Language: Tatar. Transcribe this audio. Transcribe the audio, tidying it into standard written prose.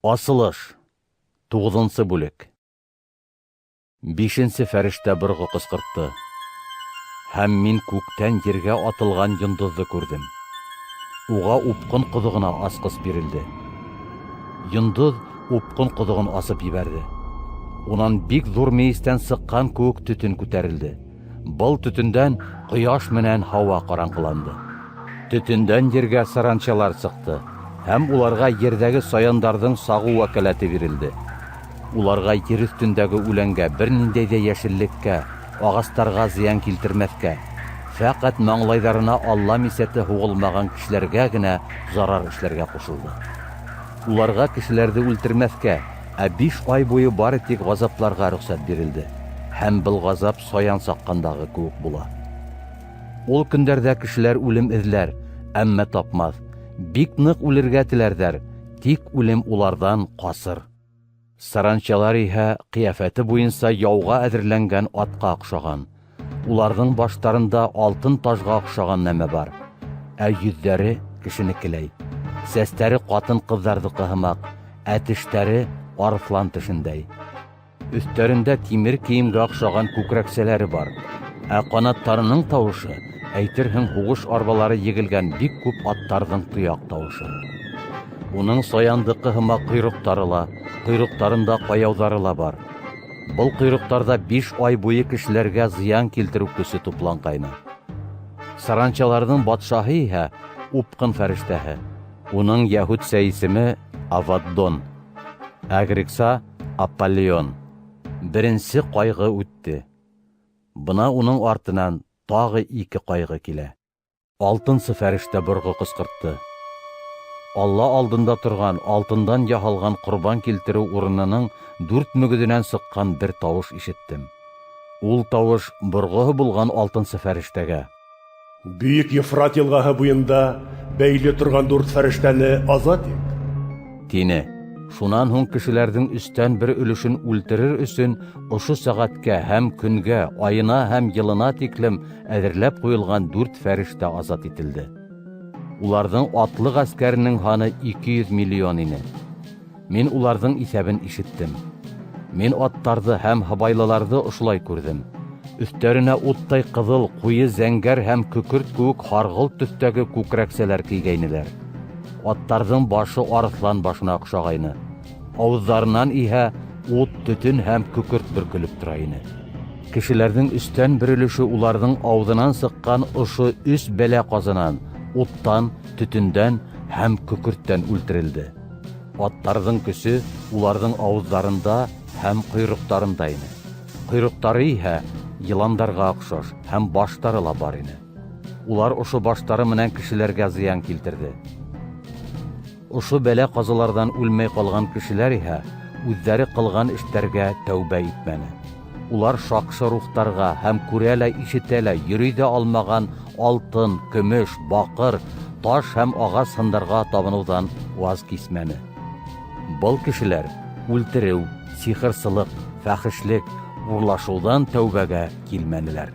Асылыш. 9-нчы бүлек. 5-нче фәрештә быргы кычкыртты. Һәм мин күктән ергә атылган йондызды күрдем. Уга упкын кодыгына аскыс бирелде. Йондыз упкын кодыгын асып ебәрде. Унан бик зур мейестән сыккан күк төтен күтәрелде. Был төтендән кояш менән һава караңгыланды. Төтендән ергә саранчалар сыкты. Һәм уларга ердәге саяндарның сагу вәкаләте бирелде. Уларга ер өстендәге үләнгә берниндәй дә яшеллеккә, агастарга зыян килтермәскә, фәкать маңлайдарына Алла мисәте һугылмаган кешеләргә генә зарар эшләргә кушылды. Уларга кешеләрне үлтермәскә, 5 ай буе бары тик газапларга рөхсәт бирелде. Һәм был газап саян саккандагы күк була. Ул көндәрдә кешеләр үлем эзләр, әмма тапмас. Бик нык үлергә теләрдәр, тик үлем улардан касыр. Саранчалар иһә кыяфәте буенча яуга әзерләнгән атка охшаган. Уларның баштарында алтын тажга охшаган нәмә бар. Йөзләре кешенекеләй. Сәстәре катын кызлардыкы һымак, тештәре арыслан тешендәй. Өстәрендә тимер киемгә охшаган күкрәксәләре бар. Канаттарының тавышы әйтерһең һугыш арбалары егелгән бик күп аттарның тояк тавышы. Уның саяндыкы һымак койрыктары ла, койрыктарында каяулары ла бар. Был койрыктарда 5 ай буе кешеләргә зыян килтерү көсе туплангайны. Саранчаларның батшаһы иһә упкын фәрештәһе. Уның яһүдсә исеме Аваддон, грекча Аполлион. Беренче кайгы үтте. Бына уның артынан тагы 2 кайгы килә. 6-нчы фәрештә быргы кычкыртты. Алла алдында торган алтындан яһалган курбан килтерү урынының 4 мөгезенән сыккан бер тавыш ишеттем. Ул тавыш быргы булган 6-нчы фәрештәгә: Büyük Ефрат елгаһы буенда бәйле торган 4 фәрештәне азат ит. Тине. Шунан һуң кешеләрнең өстән бер өлешен үлтерер өчен ошы сәгатькә һәм көнгә, айына һәм йылына тиклем әзерләп куелган 4 фәрештә азат ителде. Уларның атлы гаскәренең ханы 200 миллион ине. Мин уларның исәбен ишеттем. Мин аттарды һәм һабайлыларны ошулай күрдем. Өстәренә уттай кызыл, куе зәңгәр һәм күкерт күк харгыл төстәге күкрәксәләр кигәйнеләр. Аттарның башы арыслан башына охшагайны. Авызларыннан иһә ут, төтен һәм күкерт бөркелеп тора ине. Кешеләрнең өстән бер өлеше уларның авызынан сыккан ошо 3 бәлә казынан, уттан, төтендән һәм күкерттән үлтерелде. Аттарның көсе уларның авызларында һәм койрыктарында ине. Койрыктары иһә йыландарга охшаш һәм баштары ла бар ине. Улар ошо баштары менән кешеләргә зыян килтерде. Ошо бәлә казалардан үлмәй калган кешеләр иһә үзләре кылган эштәргә тәүбә итмәне. Улар шакшы рухтарга һәм күрә лә, ишетә лә, йөри дә алмаган алтын, көмеш, бакыр, таш һәм агач сындарга табынудан ваз кисмәне. Был кешеләр үлтерү, сихырсылык, фәхешлек, урлашудан тәүбәгә килмәнеләр.